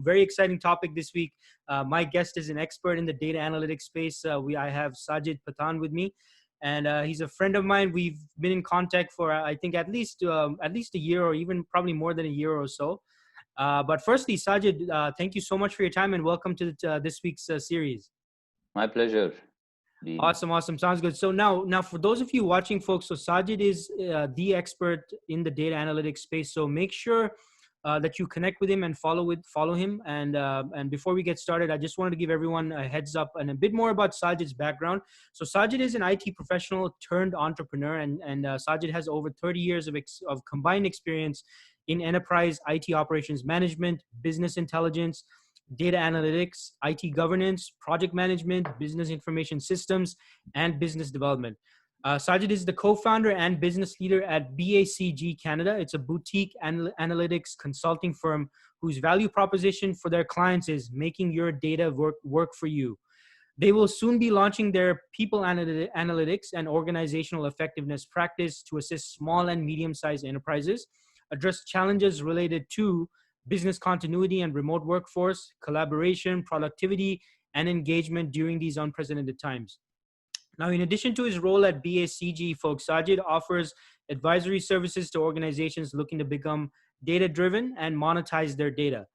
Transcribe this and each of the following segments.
very exciting topic this week. My guest is an expert in the data analytics space. I have Sajid Pathan with me, and he's a friend of mine. We've been in contact for I think at least a year, or even probably more than a year or so. But firstly, Sajid, thank you so much for your time and welcome to this week's series. My pleasure, Dean. Awesome. Sounds good. So now for those of you watching, folks, so Sajid is the expert in the data analytics space. So make sure that you connect with him and follow him. And before we get started, I just wanted to give everyone a heads up and a bit more about Sajid's background. So Sajid is an IT professional turned entrepreneur, and Sajid has over 30 years of combined experience in enterprise IT operations management, business intelligence, data analytics, IT governance, project management, business information systems, and business development. Sajid is the co-founder and business leader at BACG Canada. It's a boutique analytics consulting firm whose value proposition for their clients is making your data work for you. They will soon be launching their people analytics and organizational effectiveness practice to assist small and medium-sized enterprises, address challenges related to business continuity and remote workforce, collaboration, productivity, and engagement during these unprecedented times. Now, in addition to his role at BACG, folks, Sajid offers advisory services to organizations looking to become data-driven and monetize their data.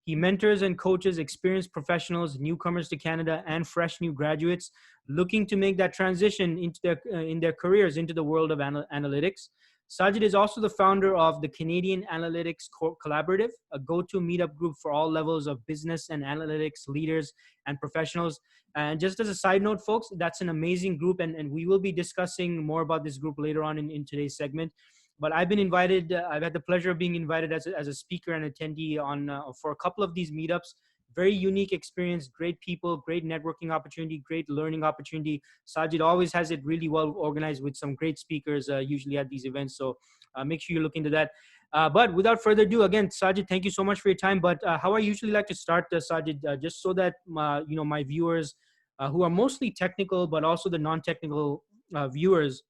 He mentors and coaches experienced professionals, newcomers to Canada, and fresh new graduates looking to make that transition in their careers into the world of analytics. Sajid is also the founder of the Canadian Analytics Collaborative, a go-to meetup group for all levels of business and analytics leaders and professionals. And just as a side note, folks, that's an amazing group, and we will be discussing more about this group later on in today's segment. But I've been invited. I've had the pleasure of being invited as a speaker and attendee on for a couple of these meetups. Very unique experience, great people, great networking opportunity, great learning opportunity. Sajid always has it really well organized with some great speakers usually at these events. So make sure you look into that. But without further ado, again, Sajid, thank you so much for your time. But how I usually like to start, Sajid, just so that my viewers, who are mostly technical, but also the non-technical viewers,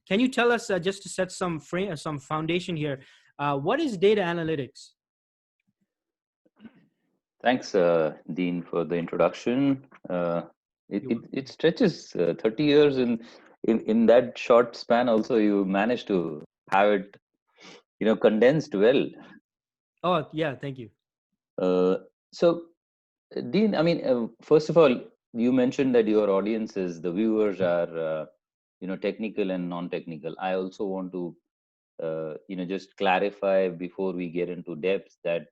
can you tell us, just to set some foundation here, what is data analytics? Thanks, Dean, for the introduction. It stretches 30 years in that short span. Also, you managed to have it, condensed well. Oh, yeah, thank you. So, Dean, I mean, first of all, you mentioned that your audiences, the viewers, are technical and non-technical. I also want to just clarify before we get into depth that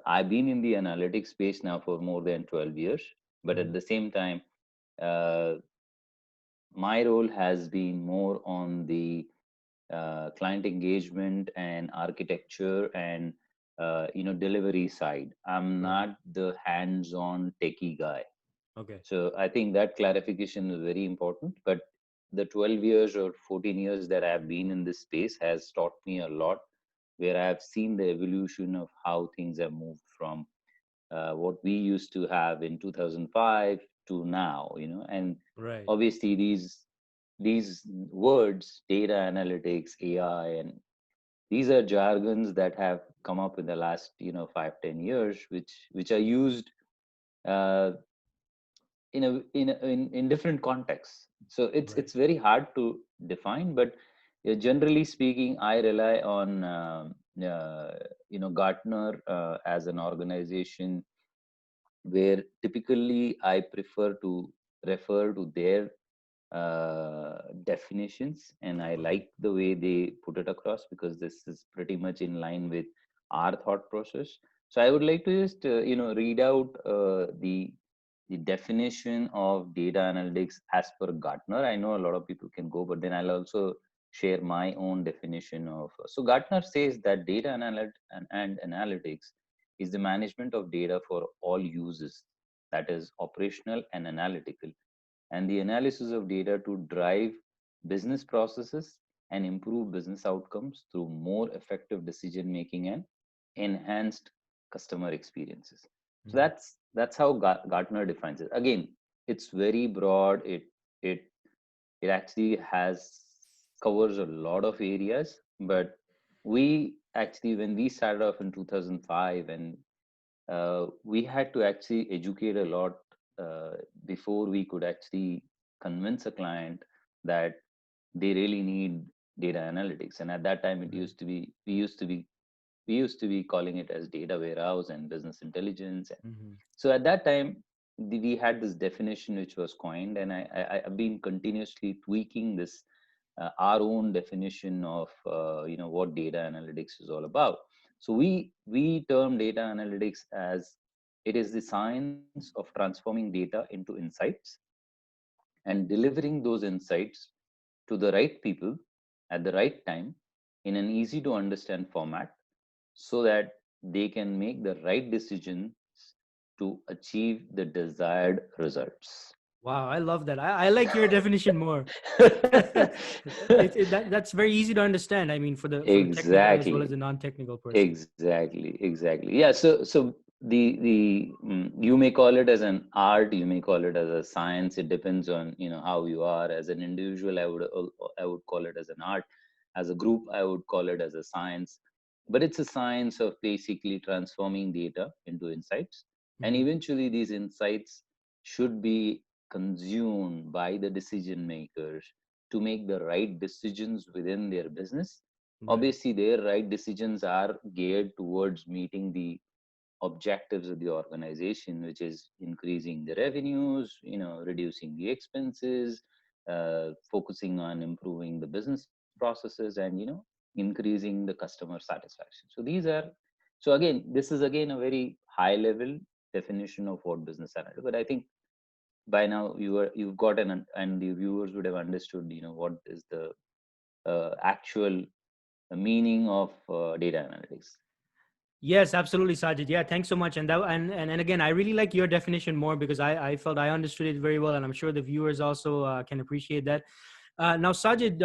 I've been in the analytics space now for more than 12 years, but at the same time, my role has been more on the client engagement and architecture and delivery side. I'm not the hands-on techie guy. Okay. So I think that clarification is very important. But the 12 years or 14 years that I've been in this space has taught me a lot, where I've seen the evolution of how things have moved from what we used to have in 2005 to now, and obviously these words, data analytics, AI, and these are jargons that have come up in the last 5-10 years, which are used in different contexts. So it's very hard to define, but generally speaking, I rely on Gartner as an organization where typically I prefer to refer to their definitions, and I like the way they put it across because this is pretty much in line with our thought process. So I would like to just read out the definition of data analytics as per Gartner. I know a lot of people can go, but then I'll also share my own definition of. So Gartner says that data and analytics is the management of data for all uses, that is operational and analytical, and the analysis of data to drive business processes and improve business outcomes through more effective decision making and enhanced customer experiences. So that's how Gartner defines it. Again, it's very broad. It actually covers a lot of areas, but we actually, when we started off in 2005 and we had to actually educate a lot before we could actually convince a client that they really need data analytics. And at that time, it Right. used to be we used to be calling it as data warehouse and business intelligence. Mm-hmm. So at that time, we had this definition which was coined, and I've been continuously tweaking this our own definition of what data analytics is all about. So we term data analytics as it is the science of transforming data into insights and delivering those insights to the right people at the right time in an easy to understand format so that they can make the right decisions to achieve the desired results. Wow, I love that. I like your definition more. That's very easy to understand. I mean, for the technical as well as Exactly. the non-technical person. Exactly. Yeah. So you may call it as an art, you may call it as a science. It depends on how you are as an individual. I would call it as an art. As a group, I would call it as a science. But it's a science of basically transforming data into insights, and Hmm. eventually these insights should be consumed by the decision makers to make the right decisions within their business. Right. Obviously their right decisions are geared towards meeting the objectives of the organization, which is increasing the revenues, reducing the expenses, focusing on improving the business processes, and increasing the customer satisfaction. So again, this is again a very high level definition of what business analytics, but I think by now you've got and the viewers would have understood what is the actual meaning of data analytics. Yes, absolutely, Sajid. Yeah, thanks so much. And again, I really like your definition more because I felt I understood it very well, and I'm sure the viewers also can appreciate that. Now, Sajid,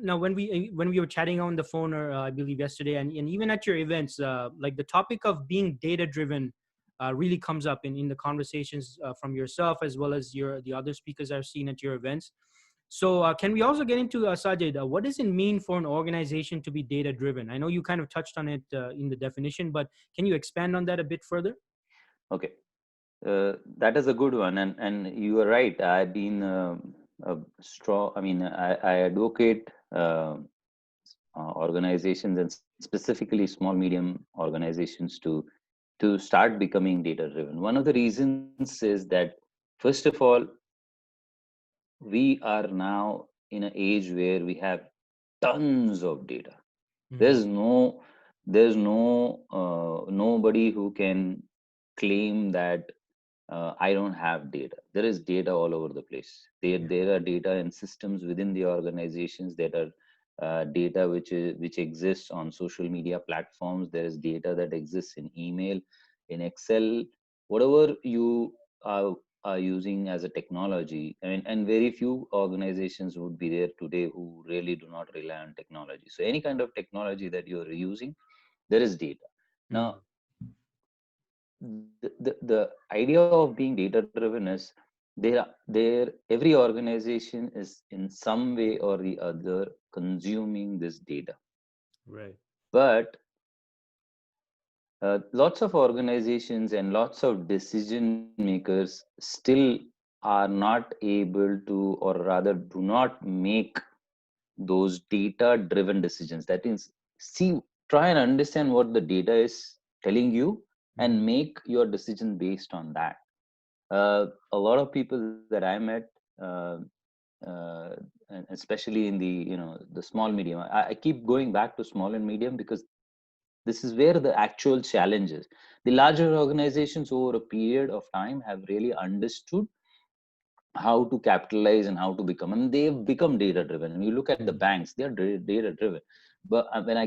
now when we were chatting on the phone, or I believe yesterday, and even at your events, like the topic of being data driven really comes up in the conversations from yourself as well as the other speakers I've seen at your events. So, can we also get into Sajid? What does it mean for an organization to be data driven? I know you kind of touched on it in the definition, but can you expand on that a bit further? Okay, that is a good one, and you are right. I've been a strong. I mean, I advocate organizations and specifically small medium organizations to start becoming data driven. One of the reasons is that first of all, we are now in an age where we have tons of data. Hmm. There's no nobody who can claim that I don't have data. There is data all over the place. Yeah. There are data in systems within the organizations. There are data which exists on social media platforms. There is data that exists in email, in Excel, whatever you are, are using as a technology. And very few organizations would be there today who really do not rely on technology. So any kind of technology that you're using, there is data. Now, Hmm. the idea of being data driven is there every organization is in some way or the other consuming this data, Right. but lots of organizations and lots of decision makers still are not able to, or rather do not make those data driven decisions. That means, see, try and understand what the data is telling you Hmm. and make your decision based on that. A lot of people that I met, uh, and especially in the the small medium, I keep going back to small and medium because this is where the actual challenge is. The larger organizations over a period of time have really understood how to capitalize and how to become, and they've become data driven. And you look at the Hmm. banks, they're data driven. But when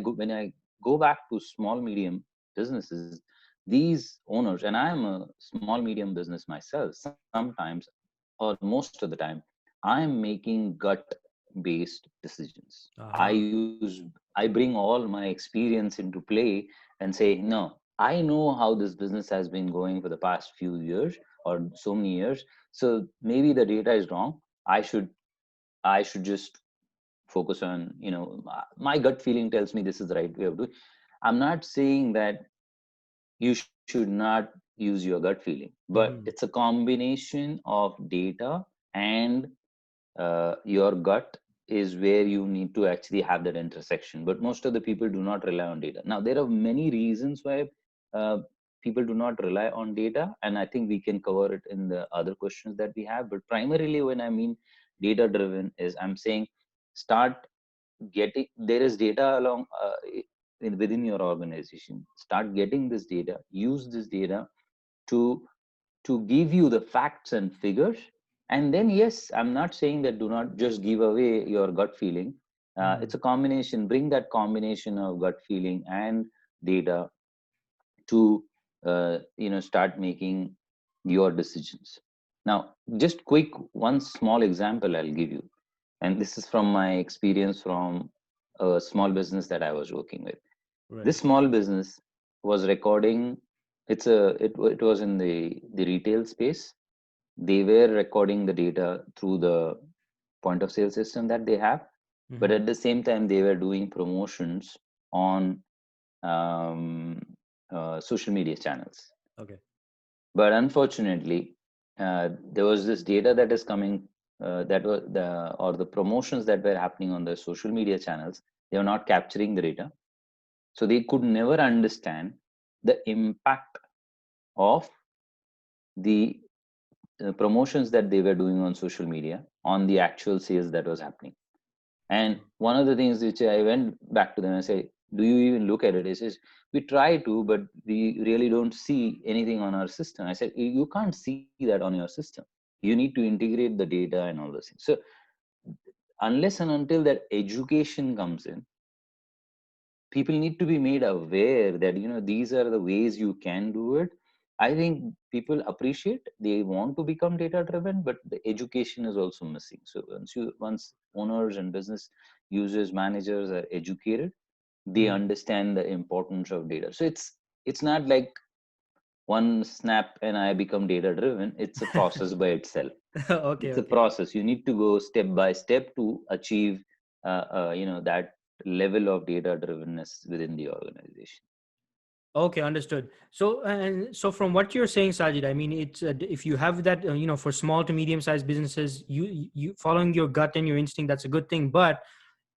I go back to small medium businesses, these owners, and I am a small medium business myself, sometimes or most of the time I am making gut based decisions. Uh-huh. I bring all my experience into play and say, no, I know how this business has been going for the past few years or so many years. So maybe the data is wrong. I should just focus on, my gut feeling tells me this is the right way of doing. I'm not saying that you should not use your gut feeling. But Mm-hmm. it's a combination of data and your gut is where you need to actually have that intersection. But most of the people do not rely on data. Now, there are many reasons why uh, people do not rely on data, and I think we can cover it in the other questions that we have. But primarily, when I mean data driven, is I'm saying start getting, there is data along within your organization. Start getting this data, use this data to give you the facts and figures. And then, yes, I'm not saying that do not just give away your gut feeling. Mm-hmm. It's a combination. Bring that combination of gut feeling and data to start making your decisions. Now, just quick one small example I'll give you, and this is from my experience from a small business that I was working with. This Right. small business was recording. It was in the retail space. They were recording the data through the point of sale system that they have, but Mm-hmm. at the same time they were doing promotions on um, social media channels. Okay. But unfortunately, there was this data that is coming, that was the promotions that were happening on the social media channels. They were not capturing the data, so they could never understand the impact of the promotions that they were doing on social media on the actual sales that was happening. And one of the things which I went back to them and say, do you even look at it? He says, we try to, but we really don't see anything on our system. I said, you can't see that on your system. You need to integrate the data and all those things. So unless and until that education comes in, people need to be made aware that these are the ways you can do it. I think people appreciate, they want to become data driven, but the education is also missing. So once owners and business users, managers are educated, they Mm-hmm. understand the importance of data. So it's not like one snap and I become data driven. It's a process by itself. Okay. It's a Okay. process. You need to go step by step to achieve that level of data drivenness within the organization. Okay, understood. So, and so from what you're saying, Sajid, I mean, it's if you have that, for small to medium-sized businesses, you following your gut and your instinct, that's a good thing. But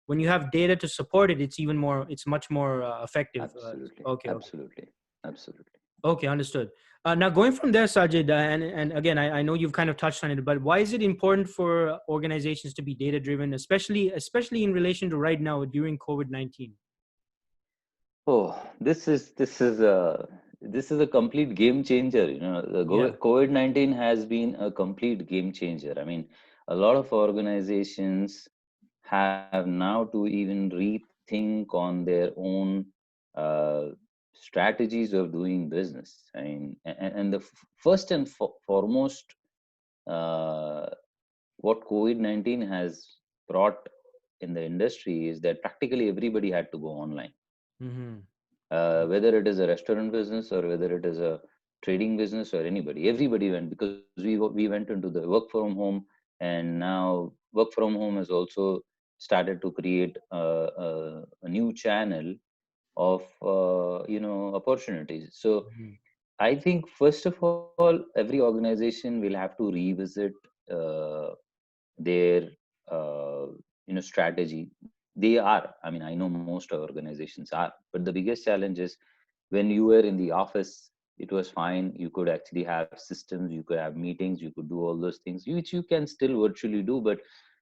when you have data to support it, it's even more, it's much more effective. Absolutely, Okay, okay, absolutely, absolutely. okay, understood. Now, going from there, Sajid, and again, I know you've kind of touched on it, but why is it important for organizations to be data-driven, especially in relation to right now during COVID-19? Oh, this is a complete game changer. The Yeah. COVID-19 has been a complete game changer. I mean, a lot of organizations have now to even rethink on their own uh, strategies of doing business. I mean, and the first and foremost, uh, what COVID-19 has brought in the industry is that practically everybody had to go online, Mm-hmm. whether it is a restaurant business or whether it is a trading business or anybody. Everybody went, because we went into the work from home, and now work from home has also started to create a new channel of opportunities. So Mm-hmm. I think first of all, every organization will have to revisit uh, their strategy. They are, I mean, I know most organizations are, but the biggest challenge is when you were in the office, it was fine. You could actually have systems, you could have meetings, you could do all those things, which you can still virtually do, but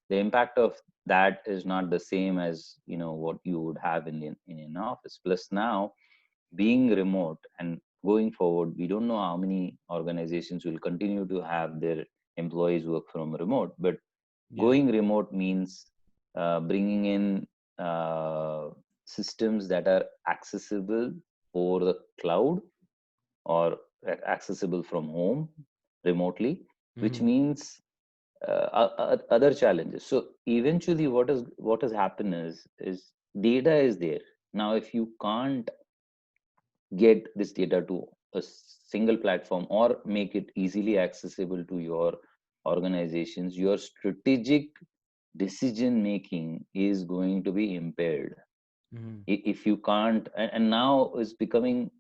the impact of that is not the same as what you would have in an office. Plus now, being remote and going forward, we don't know how many organizations will continue to have their employees work from remote. But Yeah. going remote means bringing in uh, systems that are accessible over the cloud or accessible from home remotely, which Mm-hmm. means other challenges. So eventually, what has happened is data is there. Now if you can't get this data to a single platform or make it easily accessible to your organizations, your strategic decision making is going to be impaired. Mm-hmm. If you can't, and now is becoming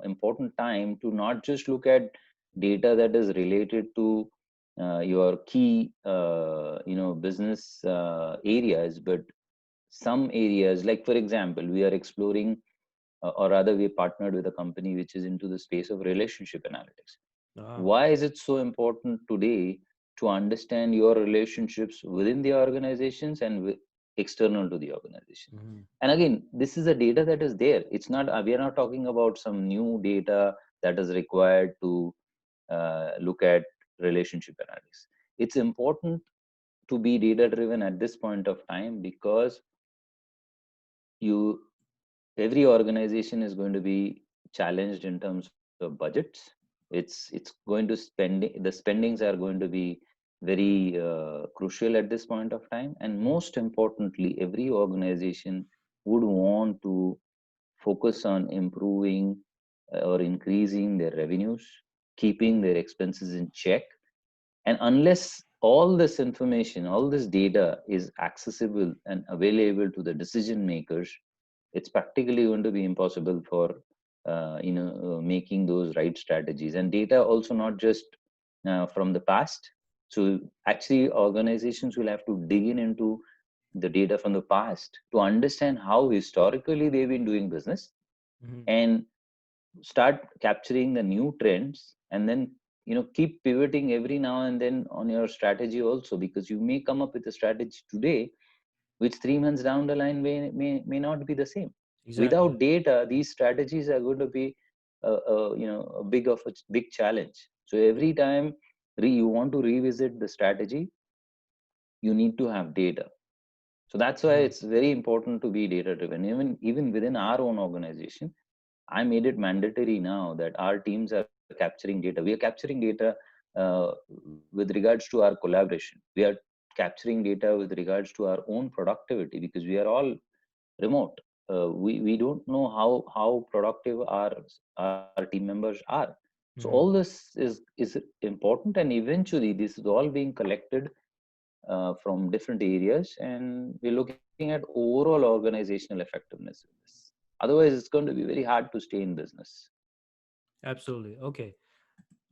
important time to not just look at data that is related to your key business areas, but some areas, like for example, we are exploring, or rather we partnered with a company which is into the space of relationship analytics. Ah. Why is it so important today to understand your relationships within the organizations and external to the organization? Mhm. And again, this is a data that is there. It's not, we are not talking about some new data that is required to look at relationship analytics. It's important to be data driven at this point of time, because you every organization is going to be challenged in terms of budgets. It's going to the spendings are going to be very crucial at this point of time, and most importantly, every organization would want to focus on improving or increasing their revenues, keeping their expenses in check. And unless all this information, all this data is accessible and available to the decision makers, it's practically going to be impossible for making those right strategies. And data also not just from the past. So actually, organizations will have to dig into the data from the past to understand how historically they've been doing business, Mhm. and start capturing the new trends, and then keep pivoting every now and then on your strategy also, because you may come up with a strategy today which 3 months down the line may not be the same. Exactly. Without data, these strategies are going to be a big challenge. So every time you want to revisit the strategy, you need to have data. So that's why Mhm. it's very important to be data driven. Even within our own organization, I made it mandatory now that our teams are capturing data. We are capturing data uh, with regards to our collaboration. We are capturing data with regards to our own productivity, because we are all remote. We don't know how productive our team members are. So all Mhm. this is important, and eventually this is all being collected from different areas, and we're looking at overall organizational effectiveness in this. Otherwise, it's going to be very hard to stay in business. Absolutely. Okay.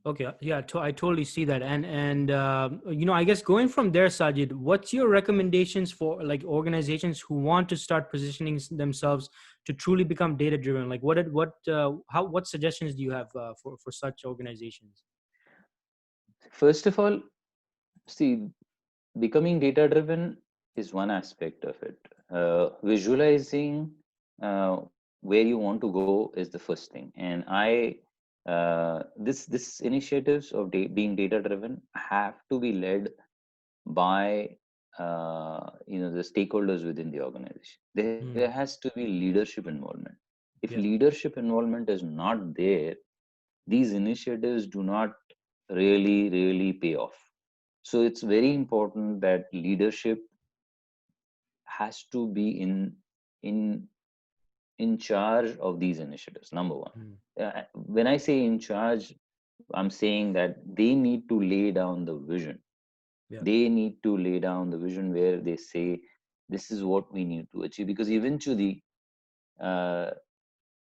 Okay, yeah, I totally see that, and I guess going from there, Sajid, what's your recommendations for like organizations who want to start positioning themselves to truly become data driven? Like, what suggestions do you have for such organizations? First of all, see, becoming data driven is one aspect of it. Visualizing where you want to go is the first thing. And this initiatives of being data driven have to be led by the stakeholders within the organization. There Mm, has to be leadership involvement. If yeah. leadership involvement is not there, these initiatives do not really pay off. So it's very important that leadership has to be in in charge of these initiatives. Number one, Mm, when I say in charge, I'm saying that they need to lay down the vision. yeah. They need to lay down the vision where they say this is what we need to achieve, because eventually uh,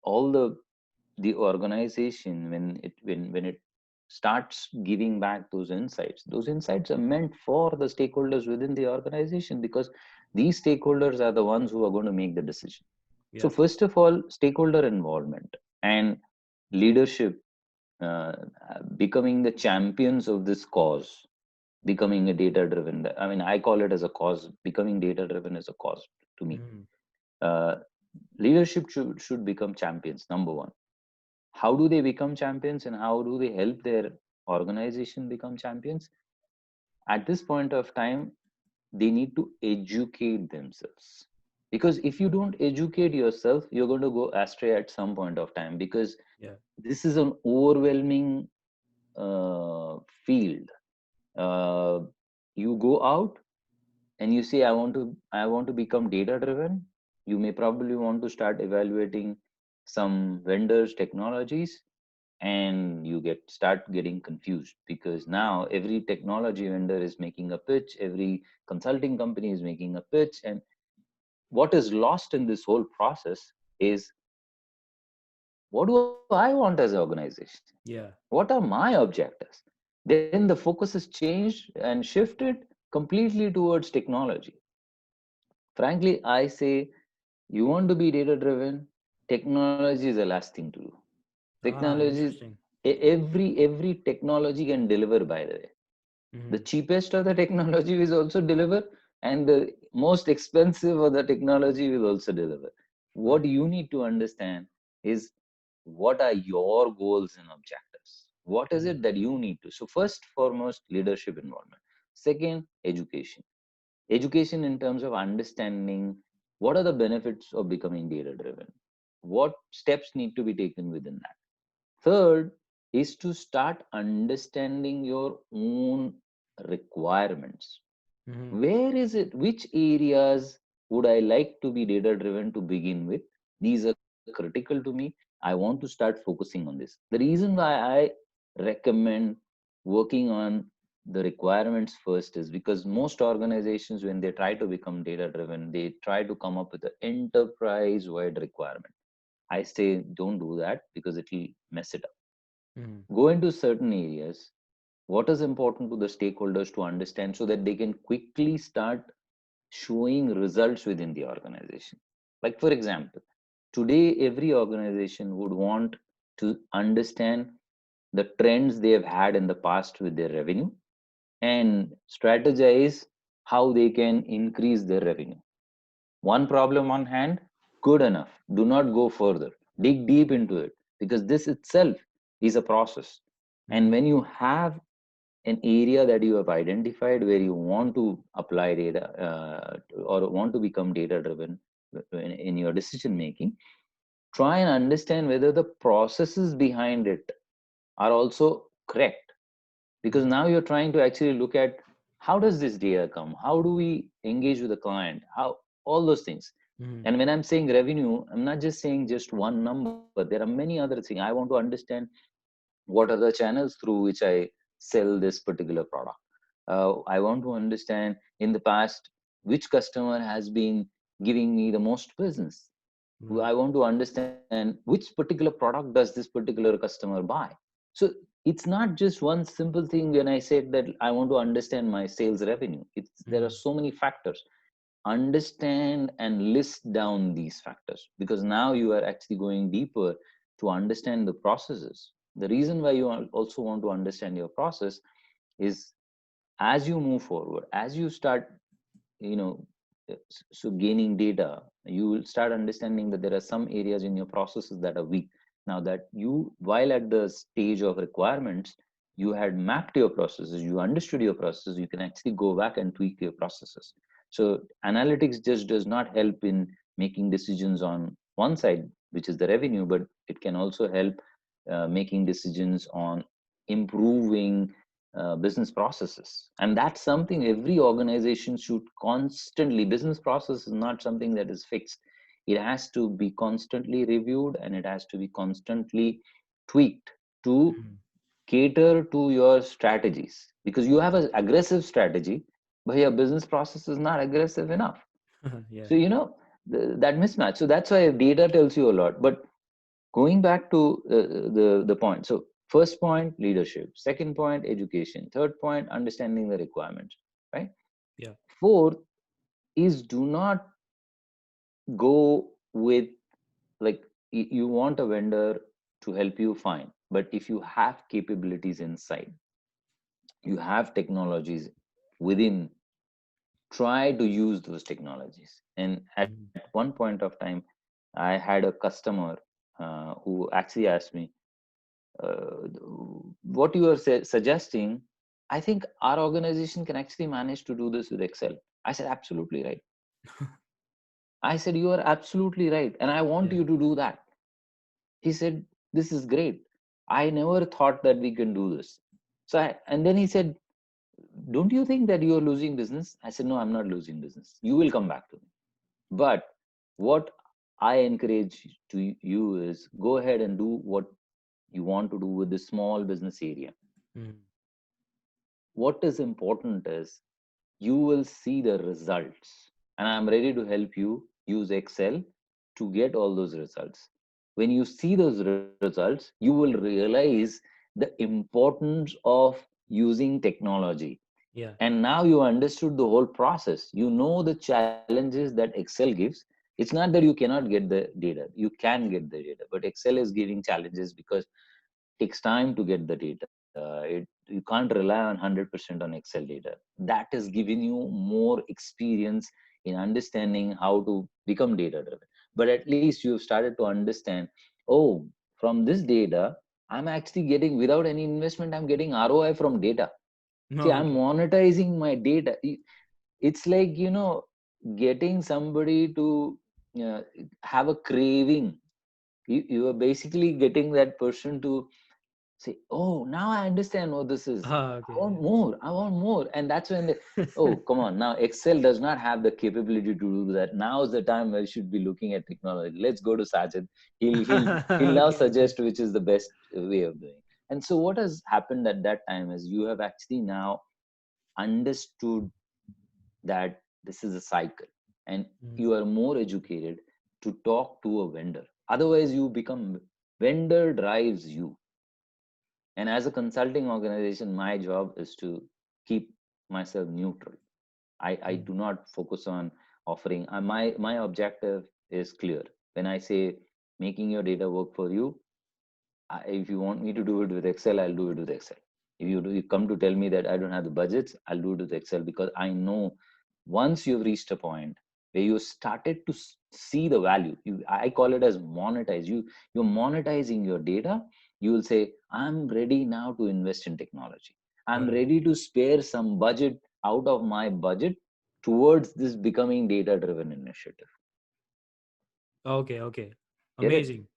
all the organization, when it starts giving back those insights are meant for the stakeholders within the organization, because these stakeholders are the ones who are going to make the decision. So Yeah. first of all, stakeholder involvement and leadership, uh, becoming the champions of this cause, becoming a data driven, I mean, I call it as a cause. Becoming data driven is a cause to me. Mm, uh, Leadership should become champions. Number one, how do they become champions, and how do they help their organization become champions? At this point of time, they need to educate themselves, because if you don't educate yourself, you're going to go astray at some point of time, because yeah. this is an overwhelming field. uh, you go out and you say, I want to become data driven. You may probably want to start evaluating some vendors technologies, and you start getting confused, because now every technology vendor is making a pitch, every consulting company is making a pitch, and what is lost in this whole process is What do I want as an organization? Yeah. What are my objectives? Then the focus has changed and shifted completely towards technology. Frankly, I say you want to be data driven, technology is the last thing to do. Ah, Technology, interesting. every technology can deliver, by the way. The Mm-hmm. cheapest of the technology will also deliver, and the most expensive of the technology will also deliver. What you need to understand is what are your goals and objectives? What is it that you need to? So, first, foremost, leadership involvement. Second, education. Education in terms of understanding what are the benefits of becoming data driven, what steps need to be taken within that. Third is to start understanding your own requirements. Mm-hmm. Where is it? Which areas would I like to be data driven to begin with? These are critical to me. I want to start focusing on this. The reason why I recommend working on the requirements first is because most organizations, when they try to become data driven, they try to come up with an enterprise wide requirement. I say don't do that because it will mess it up. Mm-hmm. Go into certain areas. What is important to the stakeholders to understand so that they can quickly start showing results within the organization. Like, for example, today every organization would want to understand the trends they have had in the past with their revenue and strategize how they can increase their revenue. One problem on hand, good enough. Do not go further. Dig deep into it because this itself is a process. And Mm-hmm. when you have an area that you have identified where you want to apply data or want to become data driven in your decision making, try and understand whether the processes behind it are also correct, because Mm-hmm. now you're trying to actually look at how does this data come, how do we engage with the client, how all those things. Mm-hmm. And when I'm saying revenue, I'm not just saying just one number, there are many other things. I want to understand what are the channels through which I sell this particular product. I want to understand in the past which customer has been giving me the most business. Right. I want to understand which particular product does this particular customer buy. So it's not just one simple thing. When I said that I want to understand my sales revenue, there are Mm-hmm. so many factors. Understand and list down these factors, because now you are actually going deeper to understand the processes. The reason why you also want to understand your process is as you move forward, as you start, you know, so gaining data, you will start understanding that there are some areas in your processes that are weak. Now that you, while at the stage of requirements, you had mapped your processes, you understood your processes, you can actually go back and tweak your processes. So analytics just does not help in making decisions on one side, which is the revenue, but it can also help making decisions on improving business processes. And that's something every organization should constantly. Business process is not something that is fixed. It has to be constantly reviewed and it has to be constantly tweaked to Mm-hmm. cater to your strategies, because you have an aggressive strategy but your business process is not aggressive enough. Yeah. So that mismatch. So that's why data tells you a lot. But going back to the point, so first point, leadership. Second point, education. Third point, understanding the requirements, right? Yeah. Fourth is do not go with, like, you want a vendor to help you, fine, but if you have capabilities inside, you have technologies within, try to use those technologies. And at Mm-hmm. one point of time, I had a customer who actually asked me, uh, what you are suggesting, I think our organization can actually manage to do this with Excel. I said, absolutely right. I said, you are absolutely right. And I want Yeah. you to do that. He said, this is great. I never thought that we can do this. And then he said, don't you think that you are losing business? I said, no, I'm not losing business. You will come back to me. But what I encourage to you is go ahead and do what you want to do with the small business area. Mm-hmm. What is important is you will see the results, and I'm ready to help you use Excel to get all those results. when you see those results, you will realize the importance of using technology. Yeah. And now you understood the whole process. You know the challenges that Excel gives. It's not that you cannot get the data, you can get the data, but Excel is giving challenges because it takes time to get the data. You can't rely on 100% on Excel data. That is giving you more experience in understanding how to become data driven. But at least you've started to understand, oh, from this data, I'm actually getting, without any investment, I'm getting ROI from data. See, I'm Okay. monetizing my data. It's like, getting somebody to uh, have a craving. You are basically getting that person to say, oh, now I understand what this is. I want Okay. more. I want more. And that's when oh, come on. Now Excel does not have the capability to do that. Now is the time where you should be looking at technology. Let's go to Sajid. He'll now Okay. Okay. suggest which is the best way of doing. And so what has happened at that time is you have actually now understood that this is a cycle, and Mm. you are more educated to talk to a vendor. Otherwise you become, vendor drives you. And as a consulting organization, my job is to keep myself neutral. I Mm. do not focus on offering. My objective is clear. When I say making your data work for you, if you want me to do it with Excel, I'll do it with Excel. If you come to tell me that I don't have the budgets, I'll do it with Excel, because I know once you've reached a point where you started to see the value, I call it as monetize. You're monetizing your data. You will say, I'm ready now to invest in technology. I'm Right. ready to spare some budget out of my budget towards this becoming data driven initiative. Okay. Okay. Get it? Amazing.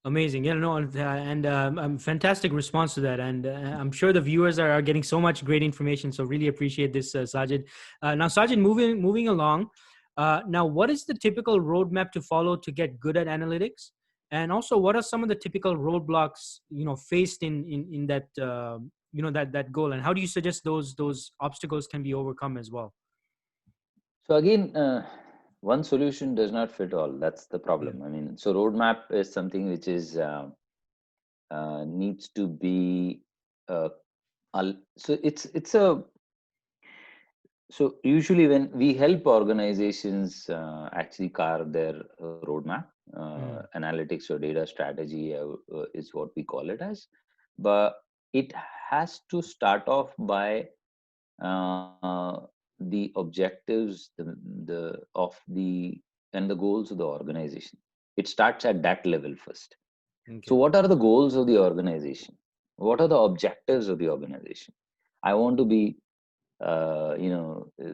Amazing. Yeah, no, and fantastic response to that. And I'm sure the viewers are getting so much great information. So really appreciate this, Sajid. Now, Sajid, moving along. Now, what is the typical roadmap to follow to get good at analytics? And also, what are some of the typical roadblocks faced in that that goal? And how do you suggest those obstacles can be overcome as well? So again, one solution does not fit all. That's the Yeah. problem. I mean, so roadmap is something which is needs to be. So it's a so usually when we help organizations actually carve their roadmap, Mm. analytics or data strategy is what we call it as, but it has to start off by uh, the objectives of the and the goals of the organization. It starts at that level first. So Okay. what are the goals of the organization? What are the objectives of the organization? I want to be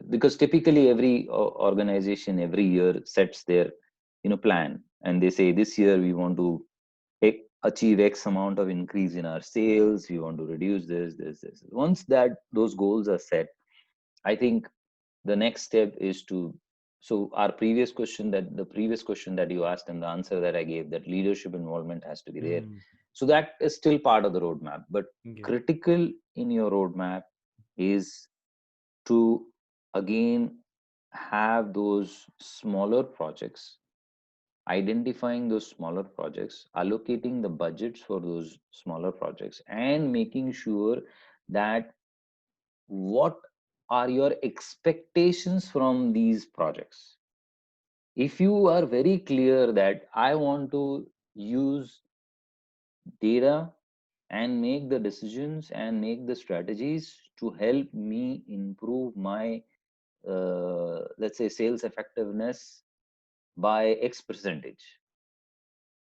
because typically every organization every year sets their plan, and they say this year we want to achieve X amount of increase in our sales, we want to reduce this. Once that those goals are set, I think the next step is to, so our previous question that you asked and the answer that I gave, that leadership involvement has to be there. Mm. So that is still part of the roadmap, but Okay. critical in your roadmap is to again have those smaller projects, identifying those smaller projects, allocating the budgets for those smaller projects, and making sure that what are your expectations from these projects. If you are very clear that I want to use data and make the decisions and make the strategies to help me improve my let's say sales effectiveness by X percentage,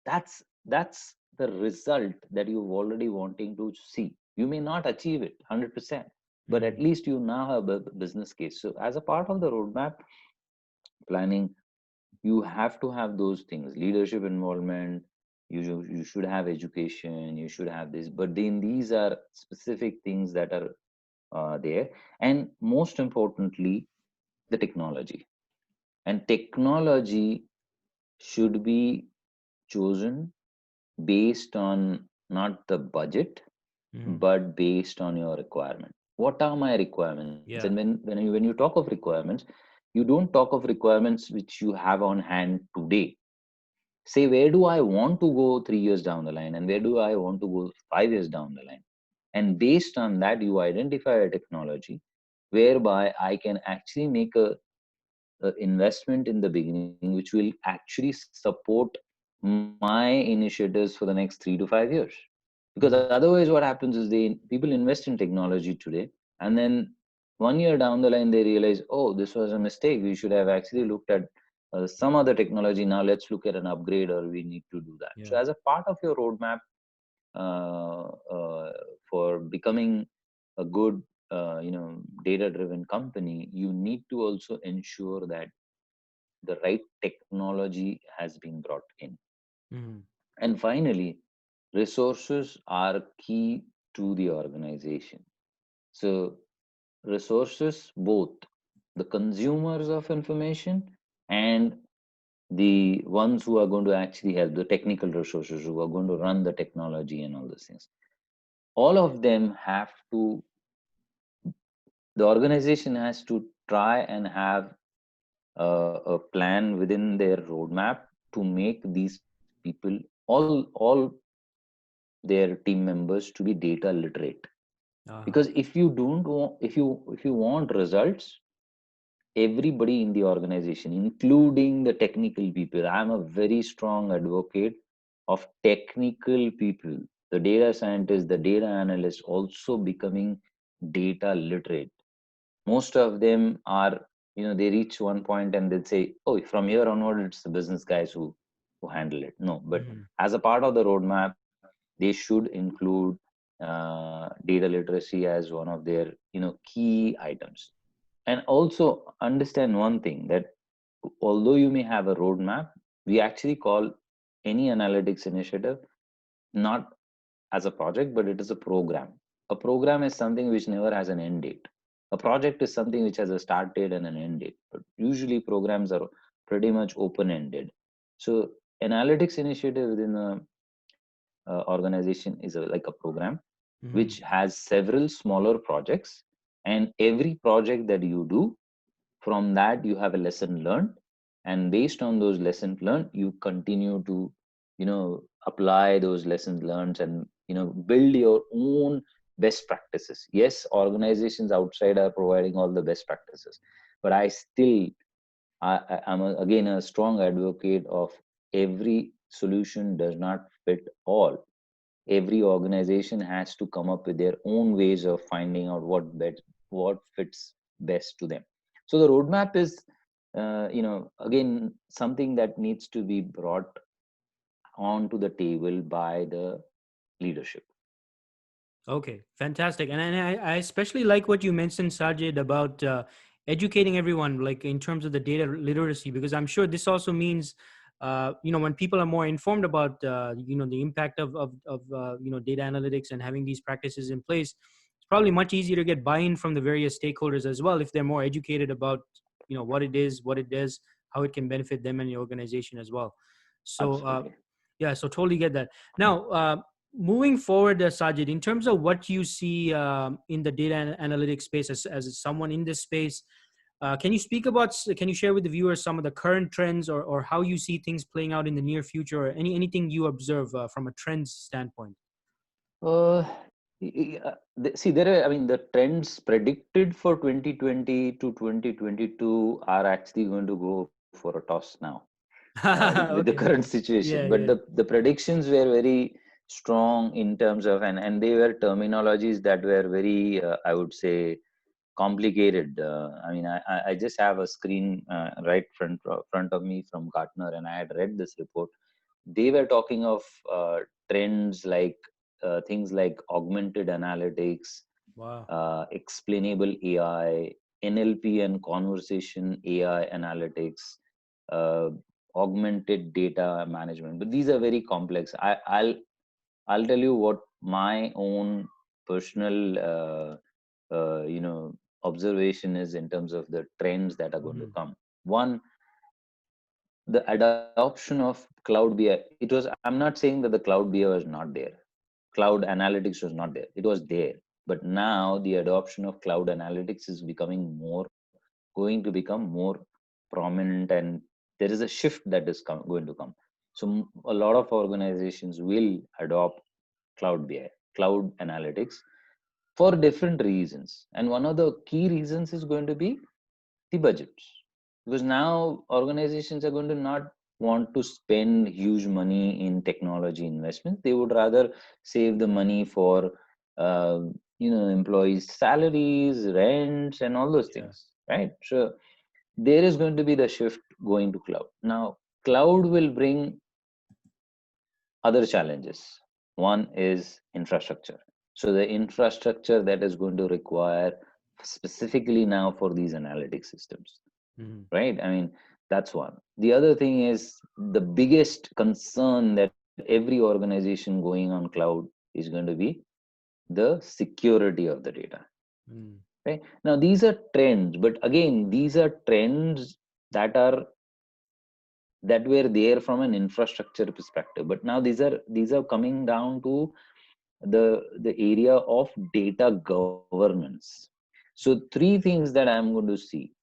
that's the result that you've already wanting to see. You may not achieve it 100%, but at Mm. least you now have a business case. So as a part of the roadmap planning, you have to have those things: leadership involvement, you should have education, you should have this, but then these are specific things that are there. And most importantly, the technology. And technology should be chosen based on not the budget, Mm. but based on your requirement. What are my requirements? And Yeah. when you talk of requirements, you don't talk of requirements which you have on hand today. Say, where do I want to go 3 years down the line, and where do I want to go 5 years down the line? And based on that, you identify a technology whereby I can actually make a investment in the beginning, which will actually support my initiatives for the next 3 to 5 years. Because Mhm. otherwise, what happens is people invest in technology today, and then 1 year down the line, they realize, oh, this was a mistake. We should have actually looked at some other technology. Now let's look at an upgrade, or we need to do that. So, Yeah. as a part of your roadmap uh, uh, for becoming a good, data-driven company, you need to also ensure that the right technology has been brought in. Mhm. And finally, resources are key to the organization. So, resources, both the consumers of information and the ones who are going to actually help, the technical resources who are going to run the technology and all those things, all of them have to, the organization has to try and have a plan within their roadmap to make these people, all their team members, to be data literate. Uh-huh. Because if you don't want, if you want results, everybody in the organization, including the technical people, I'm a very strong advocate of technical people, the data scientists, the data analysts, also becoming data literate. Most of them are, they reach one point and they'll say, oh, from here onward it's the business guys who handle it. No, but Mhm. as a part of the roadmap, they should include data literacy as one of their key items. And also understand one thing, that although you may have a roadmap, we actually call any analytics initiative not as a project, but it is a program. A program is something which never has an end date. A project is something which has a start date and an end date. But usually programs are pretty much open ended. So analytics initiative within a organization is like a program which Mhm. has several smaller projects, and every project that you do, from that you have a lesson learned, and based on those lessons learned, you continue to apply those lessons learned, and build your own best practices. Yes, organizations outside are providing all the best practices, but I still, I'm again a strong advocate of every solution does not fit all. Every organization has to come up with their own ways of finding out what fits best to them. So the roadmap is again something that needs to be brought onto the table by the leadership. Okay, fantastic. And I especially like what you mentioned, Sajid, about educating everyone, like in terms of the data literacy, because I'm sure this also means, when people are more informed about, the impact of data analytics and having these practices in place, it's probably much easier to get buy-in from the various stakeholders as well if they're more educated about, what it is, what it does, how it can benefit them and the organization as well. So, Absolutely. yeah, so totally get that. Now, moving forward, Sajid, in terms of what you see in the data analytics space as someone in this space, can you speak about, can you share with the viewers some of the current trends, or how you see things playing out in the near future, or anything you observe from a trends standpoint? uh, See, there are, I mean, the trends predicted for 2020 to 2022 are actually going to go for a toss now, with the Okay. current situation. Yeah, But yeah. the predictions were very strong in terms of, and they were terminologies that were very, I would say, complicated. I mean, I just have a screen right front of me from Gartner, and I had read this report. They were talking of trends like things like augmented analytics, Wow. explainable AI, NLP and conversation AI analytics, uh, augmented data management. But these are very complex. I'll tell you what my own personal observation is in terms of the trends that are going to Mhm. come. One, the adoption of cloud BI. It was, I'm not saying that the cloud BI was not there. Cloud analytics was not there. It was there. But now the adoption of cloud analytics is becoming going to become more prominent, and there is a shift that is going to come. So a lot of organizations will adopt cloud BI, cloud analytics, for different reasons. And one of the key reasons is going to be the budgets, because now organizations are going to not want to spend huge money in technology investment. They would rather save the money for uh, employees salaries, rents, and all those Yeah. things, right? So there is going to be the shift going to cloud. Now cloud will bring other challenges. One is infrastructure. So the infrastructure that is going to require specifically now for these analytic systems, Mm-hmm. right? I mean, that's one. The other thing is the biggest concern that every organization going on cloud is going to be the security of the data, Mm. right? Now, these are trends, but again, these are trends that are that were there from an infrastructure perspective, but now these are coming down to the area of data governance. So three things that I'm going to see: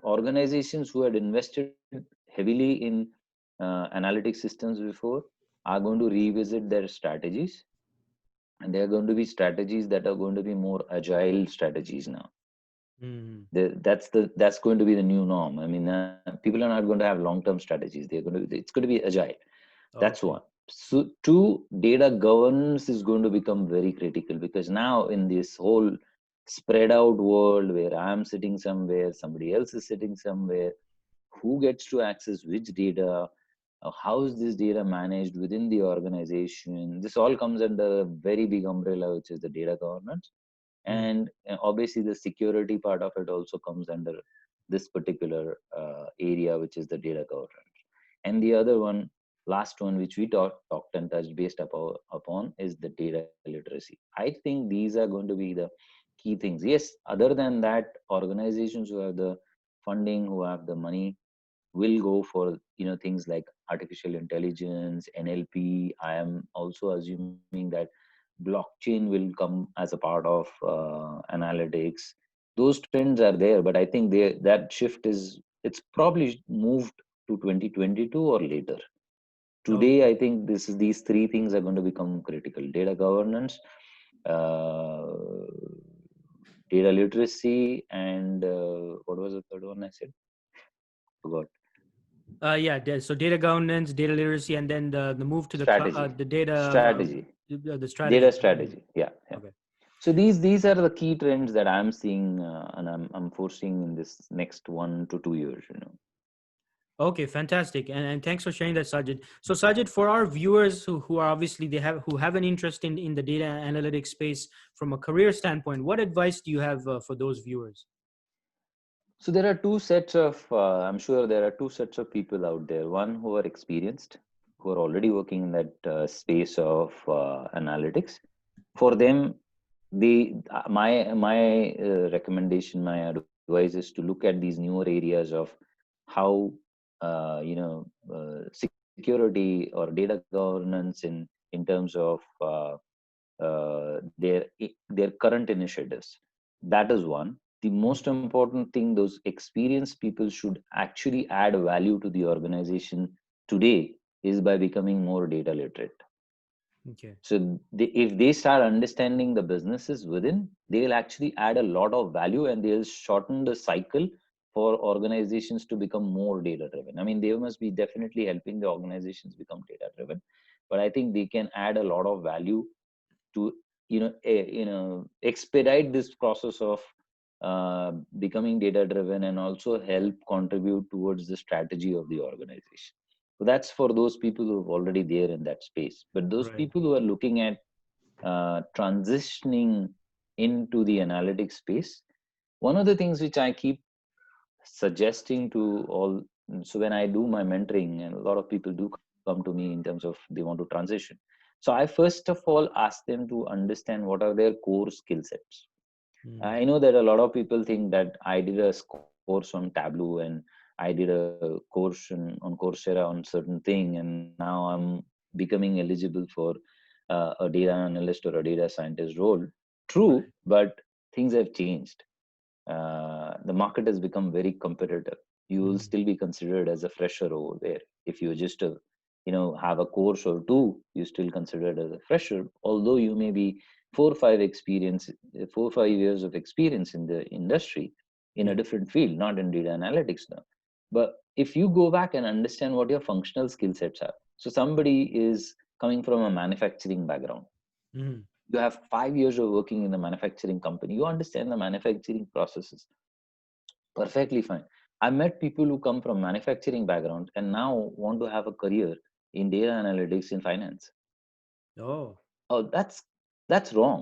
organizations who had invested heavily in analytic systems before are going to revisit their strategies, and there are going to be strategies that are going to be more agile strategies now. Mm. That's going to be the new norm. I mean, people are not going to have long term strategies. It's going to be agile. That's Okay. one. So two, data governance is going to become very critical, because now in this whole spread out world where I'm sitting somewhere, somebody else is sitting somewhere, who gets to access which data, how is this data managed within the organization? This all comes under a very big umbrella, which is the data governance. Mm. And obviously the security part of it also comes under this particular area, which is the data governance. And the other one, last one, which we talked and touched based upon, is the data literacy. I think these are going to be the key things. Yes, other than that, organizations who have the funding, who have the money, will go for things like artificial intelligence, NLP. I am also assuming that blockchain will come as a part of analytics. Those trends are there, but I think that shift it's probably moved to 2022 or later. Today Okay. I think these three things are going to become critical: data governance, uh, data literacy, and what was the third one I said? Forgot. Yeah. So data governance, data literacy, and then the move to Strategy. the data Strategy. the Data strategy. Mm. strategy. Yeah, yeah. Okay. So these are the key trends that I'm seeing, and I'm foreseeing in this next 1 to 2 years. Okay, fantastic, and thanks for sharing that, Sajid. So, Sajid, for our viewers who are obviously who have an interest in the data analytics space from a career standpoint, what advice do you have for those viewers? So there are two sets of, I'm sure there are two sets of people out there. One who are experienced, who are already working in that space of analytics. For them, my recommendation, my advice is to look at these newer areas of how security or data governance in terms of their current initiatives. That is one. The most important thing, those experienced people should actually add value to the organization today, is by becoming more data literate. Okay. So if they start understanding the businesses within, they'll actually add a lot of value, and they'll shorten the cycle for organizations to become more data driven. I mean, they must be definitely helping the organizations become data driven, but I think they can add a lot of value to expedite this process of becoming data driven, and also help contribute towards the strategy of the organization. So that's for those people who are already there in that space. But those Right. people who are looking at transitioning into the analytics space, one of the things which I keep suggesting to all, so when I do my mentoring, and a lot of people do come to me in terms of they want to transition, so I first of all ask them to understand what are their core skill sets. Mm. I know that a lot of people think that I did a course on Tableau, and I did a course on Coursera on certain thing, and now I'm becoming eligible for a data analyst or a data scientist role. True, Right. but things have changed. The market has become very competitive. You will still be considered as a fresher over there. If you're just a, have a course or two, you're still considered as a fresher, although you may be 4 or 5 years of experience in the industry in a Yeah. different field, not in data analytics now. But if you go back and understand what your functional skill sets are, so somebody is coming from a manufacturing background, Mhm. you have 5 years of working in the manufacturing company, you understand the manufacturing processes perfectly fine. I met people who come from manufacturing background and now want to have a career in data analytics in finance. Oh. Oh, that's wrong.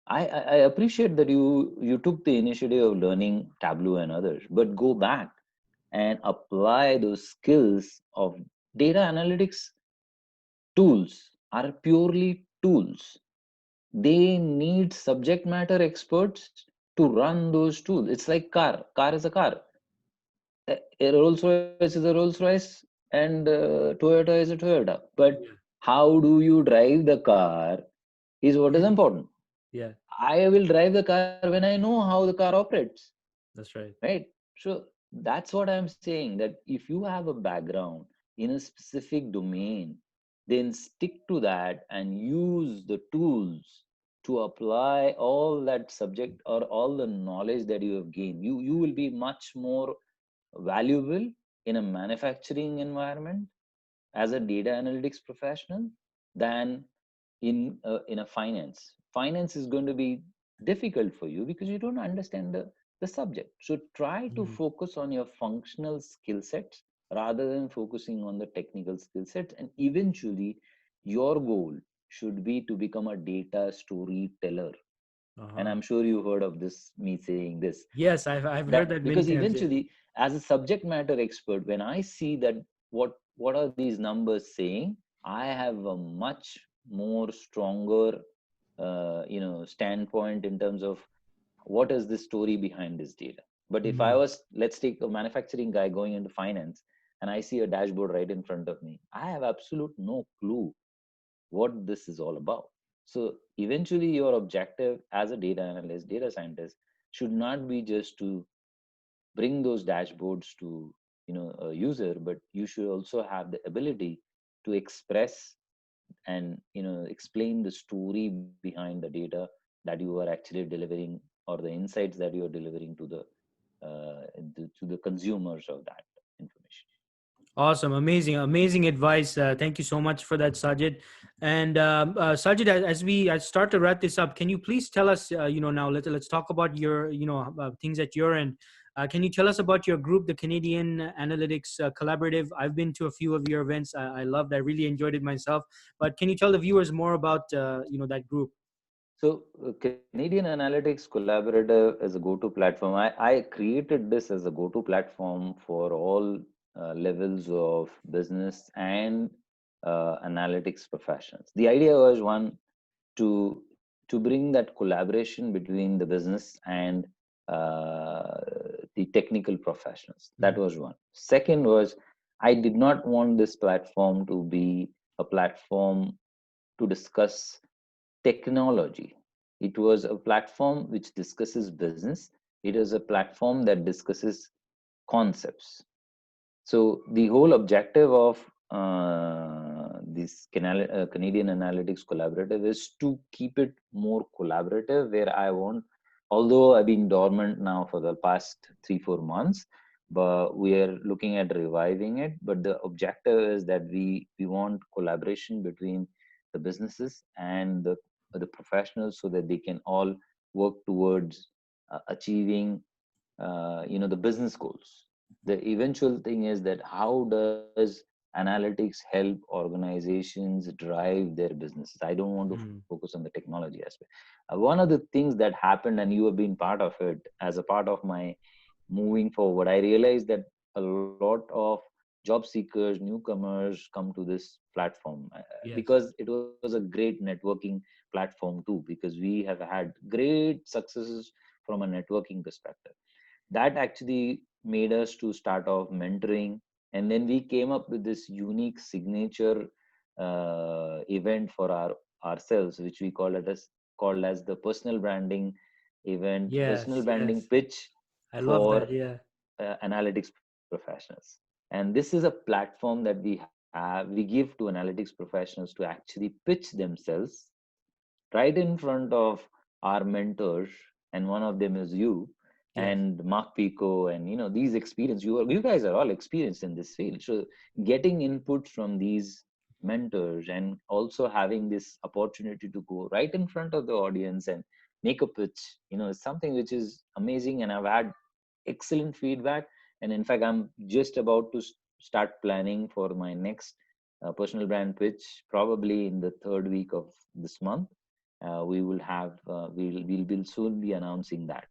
I appreciate that you took the initiative of learning Tableau and others, but go back and apply those skills of data analytics. Tools are purely tools. They need subject matter experts to run those tools. It's like car is a car. A Rolls Royce is a Rolls Royce, and Toyota is a Toyota. But Yeah. how do you drive the car is what is important. Yeah. I will drive the car when I know how the car operates, That's right. right? So that's what I'm saying, that if you have a background in a specific domain, then stick to that and use the tools to apply all that subject or all the knowledge that you have gained. You will be much more valuable in a manufacturing environment as a data analytics professional than in a finance. Finance is going to be difficult for you because you don't understand the subject. So try to Mhm. focus on your functional skill sets rather than focusing on the technical skill sets. And eventually, your goal should be to become a data storyteller. And Uh-huh. I'm sure you heard of this, me saying this, Yes, I've heard that that many because times. Yeah. eventually, as a subject matter expert, when I see that what are these numbers saying, I have a much more stronger standpoint in terms of what is the story behind this data. But if I Mhm. was, let's take a manufacturing guy going into finance, and I see a dashboard right in front of me, I have absolute no clue what this is all about. So eventually your objective as a data analyst, data scientist, should not be just to bring those dashboards to a user, but you should also have the ability to express and explain the story behind the data that you are actually delivering, or the insights that you are delivering to the consumers of that information. Awesome, amazing advice. Thank you so much for that, Sajid. And Sajid, as we start to wrap this up, can you please tell us, now let's talk about your, things at your end. Can you tell us about your group, the Canadian Analytics Collaborative? I've been to a few of your events. I loved. I really enjoyed it myself. But can you tell the viewers more about, that group? So, Canadian Analytics Collaborative is a go-to platform. I created this as a go-to platform for all levels of business and analytics professionals. The idea was, one, to bring that collaboration between the business and uh, the technical professionals. That Mhm. was one. Second was, I did not want this platform to be a platform to discuss technology. It was a platform which discusses business. It is a platform that discusses concepts. So the whole objective of this Canadian Analytics Collaborative is to keep it more collaborative. Where I want, although I've been dormant now for the past 3-4 months, but we are looking at reviving it. But the objective is that we want collaboration between the businesses and the professionals, so that they can all work towards achieving the business goals. The eventual thing is that how does analytics help organizations drive their businesses? I don't want to Mhm. focus on the technology aspect. One of the things that happened, and you have been part of it as a part of my moving forward, I realized that a lot of job seekers, newcomers come to this platform Yes. because it was a great networking platform too, because we have had great successes from a networking perspective. That actually made us to start off mentoring, and then we came up with this unique signature event for ourselves, which we called as the personal branding event, personal Yes. branding Yes. pitch I love for that. Yeah. analytics professionals. And this is a platform that we give to analytics professionals to actually pitch themselves right in front of our mentors, and one of them is you Yes. and Mark Pico, and these experience, you guys are all experienced in this field. So getting input from these mentors and also having this opportunity to go right in front of the audience and make a pitch, is something which is amazing, and I've had excellent feedback. And in fact, I'm just about to start planning for my next personal brand pitch, probably in the third week of this month. We will have we'll soon be announcing that.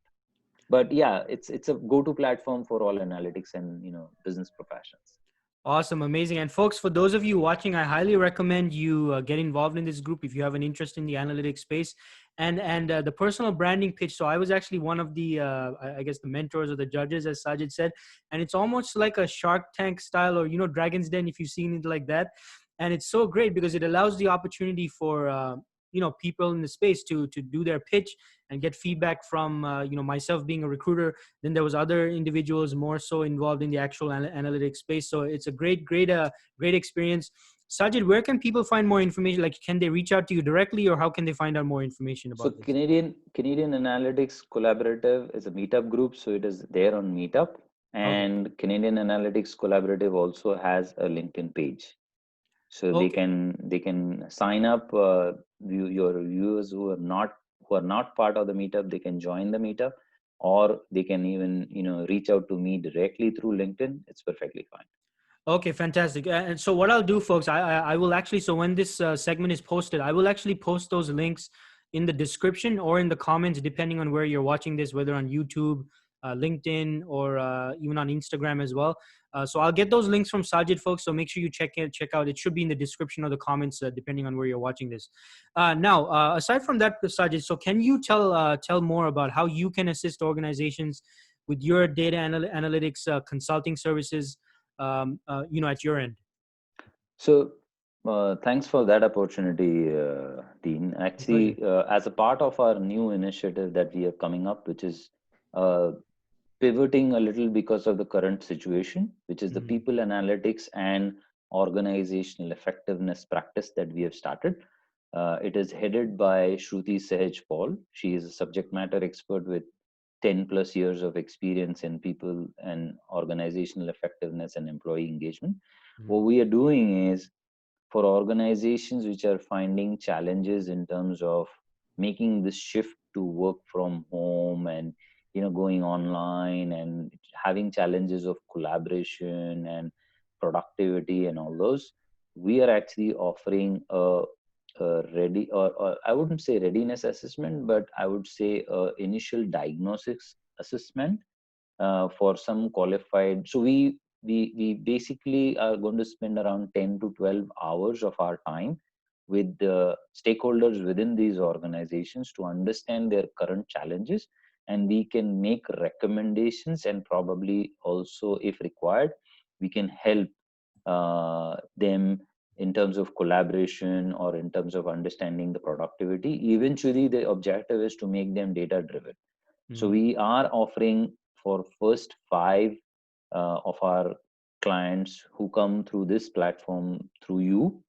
But yeah, it's a go-to platform for all analytics and business professionals. Awesome, amazing. And folks, for those of you watching, I highly recommend you get involved in this group if you have an interest in the analytics space and the personal branding pitch. So I was actually one of the, I guess, the mentors or the judges, as Sajid said, and it's almost like a Shark Tank style, or Dragon's Den, if you've seen it like that. And it's so great because it allows the opportunity for people in the space to do their pitch and get feedback from myself being a recruiter. Then there was other individuals more so involved in the actual analytics space. So it's a great experience. Sajid, where can people find more information? Like, can they reach out to you directly, or how can they find out more information So about this? Canadian Analytics Collaborative is a meetup group, so it is there on Meetup. Okay. And Canadian Analytics Collaborative also has a LinkedIn page, so Okay. they can sign up. Your viewers who are not part of the meetup, they can join the meetup, or they can even reach out to me directly through LinkedIn. It's perfectly fine. Okay, fantastic. And so what I'll do, folks, I will actually, so when this segment is posted, I will actually post those links in the description or in the comments, depending on where you're watching this, whether on YouTube, LinkedIn, or even on Instagram as well. So I'll get those links from Sajid, folks. So make sure you check out. It should be in the description or the comments, depending on where you're watching this. Now, aside from that, Sajid, so can you tell more about how you can assist organizations with your data analytics consulting services? At your end. So, thanks for that opportunity, Dean. My pleasure. Actually, as a part of our new initiative that we are coming up, which is uh, pivoting a little because of the current situation, which is the Mhm. people analytics and organizational effectiveness practice that we have started. It is headed by Shruti Sahaj Paul. She is a subject matter expert with 10 plus years of experience in people and organizational effectiveness and employee engagement. What Mhm. we are doing is, for organizations which are finding challenges in terms of making this shift to work from home and going online, and having challenges of collaboration and productivity and all those, we are actually offering a ready, or I wouldn't say readiness assessment, but I would say initial diagnosis assessment for some qualified. So we basically are going to spend around 10 to 12 hours of our time with the stakeholders within these organizations to understand their current challenges, and we can make recommendations, and probably also, if required, we can help them in terms of collaboration or in terms of understanding the productivity. Eventually the objective is to make them data driven. So Mhm. we are offering, for first five of our clients who come through this platform through you,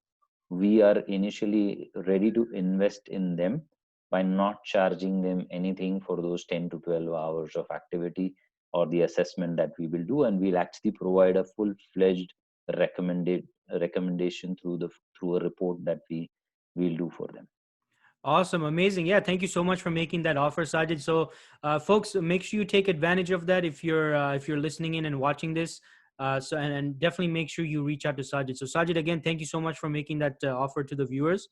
we are initially ready to invest in them by not charging them anything for those 10 to 12 hours of activity or the assessment that we will do, and we'll actually provide a full-fledged recommended recommendation through a report that we will do for them. Awesome, amazing. Yeah, thank you so much for making that offer, Sajid. So, folks, make sure you take advantage of that if you're listening in and watching this. And definitely make sure you reach out to Sajid. So, Sajid, again, thank you so much for making that offer to the viewers.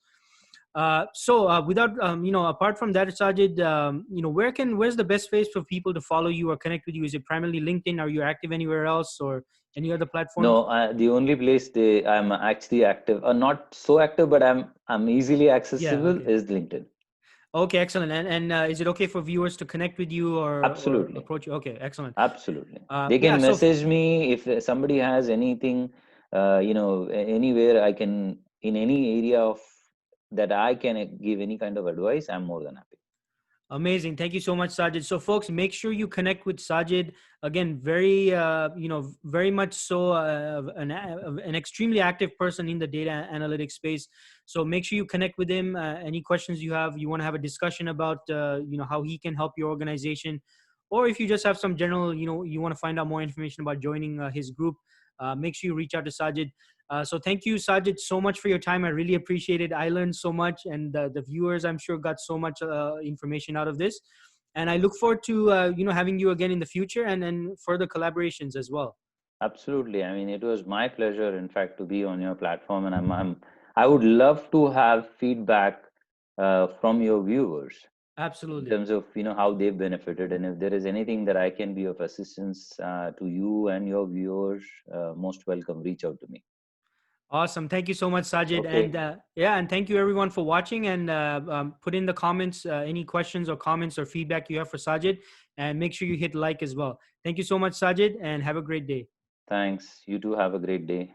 Without apart from that, Sajid, where's the best place for people to follow you or connect with you? Is it primarily LinkedIn? Are you active anywhere else or any other platforms? No, the only place I'm actually active, not so active, but I'm easily Yeah. accessible, Okay. is LinkedIn. Okay. Excellent. And is it okay for viewers to connect with you or Absolutely, approach you? Okay. Excellent. absolutely. They Yeah. can So message me if somebody has anything, anywhere I can, in any area of that I can give any kind of advice. I'm more than happy. Amazing. Thank you so much, Sajid. So, folks, make sure you connect with Sajid. Again, very, very much so an extremely active person in the data analytics space. So, make sure you connect with him. Any questions you have, you want to have a discussion about, how he can help your organization, or if you just have some general, you want to find out more information about joining his group, make sure you reach out to Sajid. So thank you, Sajid, so much for your time. I really appreciate it. I learned so much, and the viewers, I'm sure, got so much information out of this. And I look forward to having you again in the future, and further collaborations as well. Absolutely. I mean, it was my pleasure, in fact, to be on your platform, and I would love to have feedback from your viewers in Absolutely. terms of how they've benefited, and if there is anything that I can be of assistance to you and your viewers, most welcome. Reach out to me. Awesome. Thank you so much, Sajid. And Okay. and thank you everyone for watching. And put in the comments any questions or comments or feedback you have for Sajid, and make sure you hit like as well. Thank you so much, Sajid, and have a great day. Thanks. You too. Have a great day.